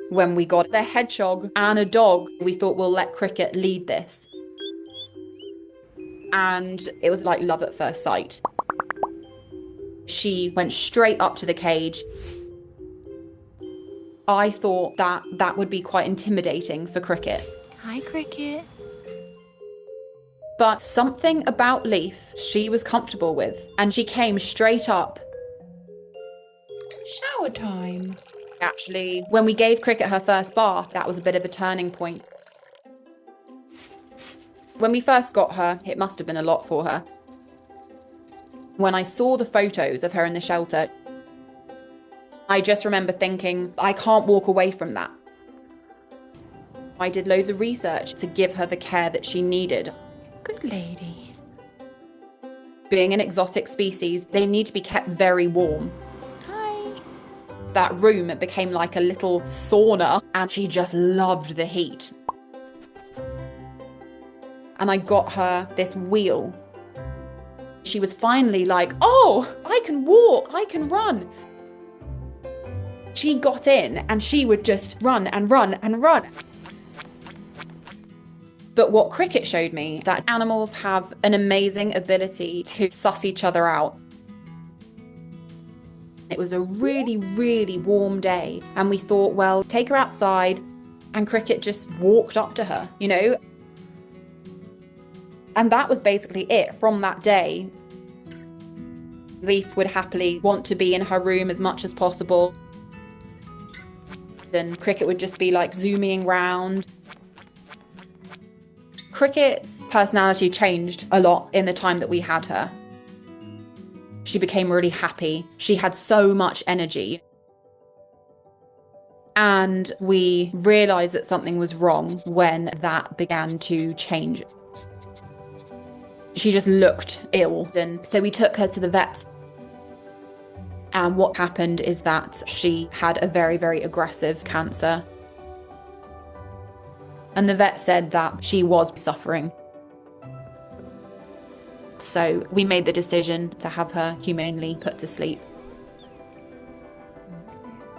when we got a hedgehog and a dog. We thought we'll let Cricket lead this. And it was like love at first sight. She went straight up to the cage. I thought that that would be quite intimidating for Cricket. Hi, Cricket. But something about Leaf she was comfortable with, and she came straight up. Shower time. Actually, when we gave Cricket her first bath, that was a bit of a turning point. When we first got her, it must have been a lot for her. When I saw the photos of her in the shelter, I just remember thinking, I can't walk away from that. I did loads of research to give her the care that she needed. Good lady. Being an exotic species, they need to be kept very warm. Hi. That room, it became like a little sauna, and she just loved the heat. And I got her this wheel. She was finally like, oh, I can walk, I can run. She got in and she would just run and run and run. But what Cricket showed me, that animals have an amazing ability to suss each other out. It was a really, really warm day, and we thought, well, take her outside, and Cricket just walked up to her, you know? And that was basically it from that day. Leaf would happily want to be in her room as much as possible. Then Cricket would just be like zooming round. Cricket's personality changed a lot in the time that we had her. She became really happy. She had so much energy. And we realized that something was wrong when that began to change. She just looked ill, and so we took her to the vet. And what happened is that she had a very, very aggressive cancer. And the vet said that she was suffering. So we made the decision to have her humanely put to sleep.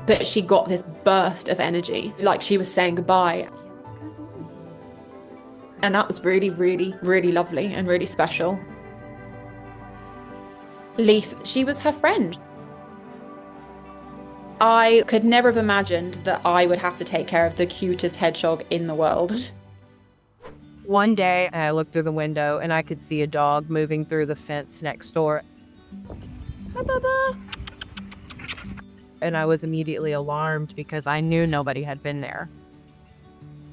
But she got this burst of energy, like she was saying goodbye. And that was really, really, really lovely and really special. Leaf, she was her friend. I could never have imagined that I would have to take care of the cutest hedgehog in the world. One day, I looked through the window and I could see a dog moving through the fence next door. Hi, Bubba. And I was immediately alarmed because I knew nobody had been there.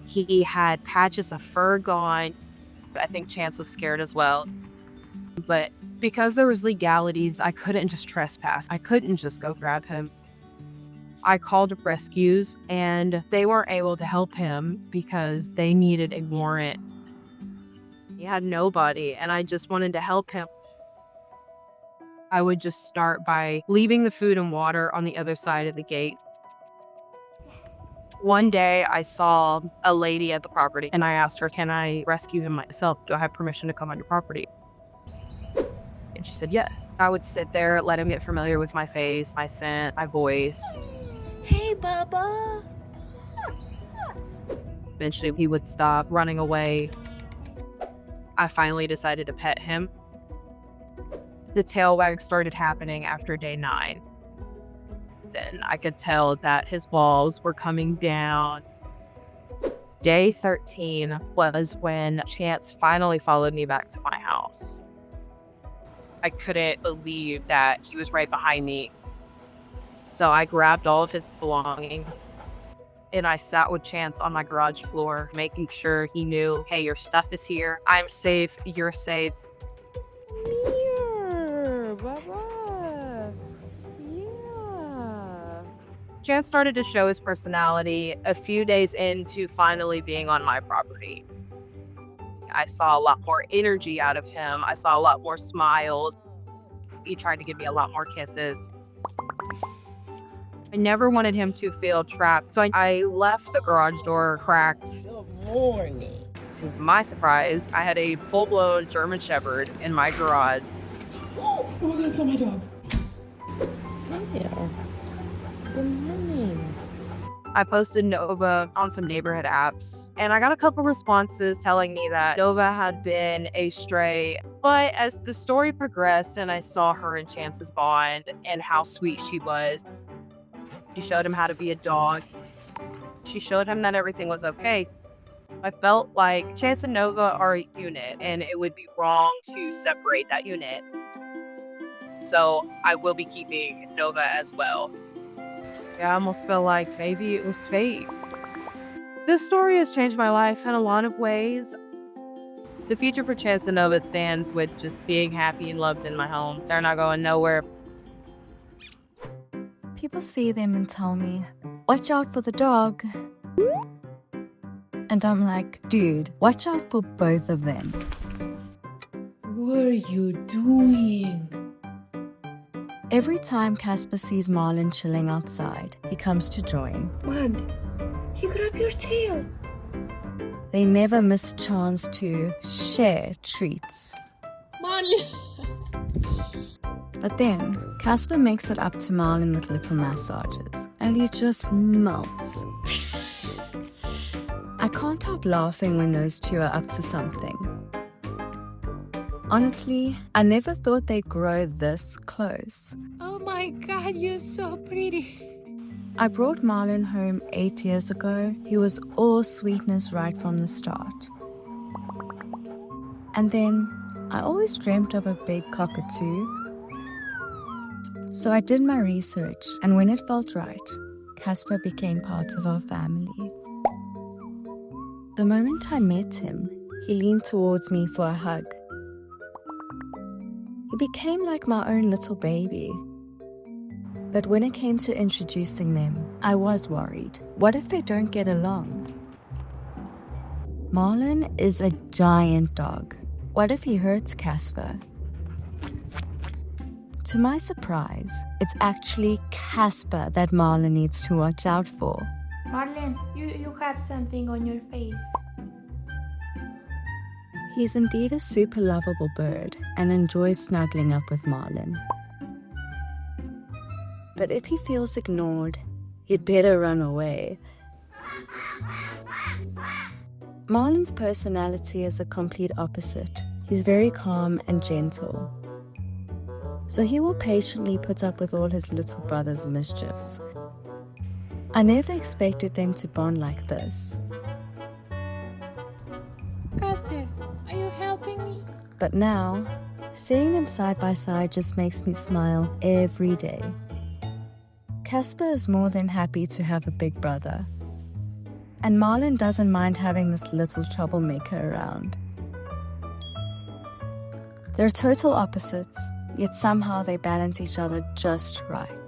He had patches of fur gone. I think Chance was scared as well. But because there was legalities, I couldn't just trespass. I couldn't just go grab him. I called rescues and they weren't able to help him because they needed a warrant. He had nobody and I just wanted to help him. I would just start by leaving the food and water on the other side of the gate. One day I saw a lady at the property and I asked her, can I rescue him myself? Do I have permission to come on your property? And she said yes. I would sit there, let him get familiar with my face, my scent, my voice. Hey, Bubba. Eventually he would stop running away. I finally decided to pet him. The tail wag started happening after day 9. And I could tell that his walls were coming down. Day 13 was when Chance finally followed me back to my house. I couldn't believe that he was right behind me. So I grabbed all of his belongings and I sat with Chance on my garage floor, making sure he knew, hey, your stuff is here. I'm safe. You're safe. Here, Bubba. Yeah. Chance started to show his personality a few days into finally being on my property. I saw a lot more energy out of him. I saw a lot more smiles. He tried to give me a lot more kisses. I never wanted him to feel trapped, so I left the garage door cracked. Good morning. To my surprise, I had a full-blown German Shepherd in my garage. Oh my God, I saw my dog. Hey there. Good morning. I posted Nova on some neighborhood apps, and I got a couple responses telling me that Nova had been a stray. But as the story progressed and I saw her and Chance's bond and how sweet she was, she showed him how to be a dog. She showed him that everything was okay. I felt like Chance and Nova are a unit, and it would be wrong to separate that unit. So I will be keeping Nova as well. Yeah, I almost feel like maybe it was fate. This story has changed my life in a lot of ways. The future for Chance and Nova stands with just being happy and loved in my home. They're not going nowhere. People see them and tell me, watch out for the dog. And I'm like, dude, watch out for both of them. What are you doing? Every time Casper sees Marlin chilling outside, he comes to join. Man, he grabbed your tail. They never miss a chance to share treats. Marlin. But then, Casper makes it up to Marlin with little massages, and he just melts. I can't help laughing when those two are up to something. Honestly, I never thought they'd grow this close. Oh my god, you're so pretty. I brought Marlin home 8 years ago. He was all sweetness right from the start. And then, I always dreamt of a big cockatoo. So I did my research, and when it felt right, Casper became part of our family. The moment I met him, he leaned towards me for a hug. He became like my own little baby. But when it came to introducing them, I was worried. What if they don't get along? Marlin is a giant dog. What if he hurts Casper? To my surprise, it's actually Casper that Marlin needs to watch out for. Marlin, you have something on your face. He's indeed a super lovable bird and enjoys snuggling up with Marlin. But if he feels ignored, he'd better run away. Marlin's personality is a complete opposite. He's very calm and gentle. So he will patiently put up with all his little brother's mischiefs. I never expected them to bond like this. Casper, are you helping me? But now, seeing them side by side just makes me smile every day. Casper is more than happy to have a big brother. And Marlin doesn't mind having this little troublemaker around. They're total opposites, yet somehow they balance each other just right.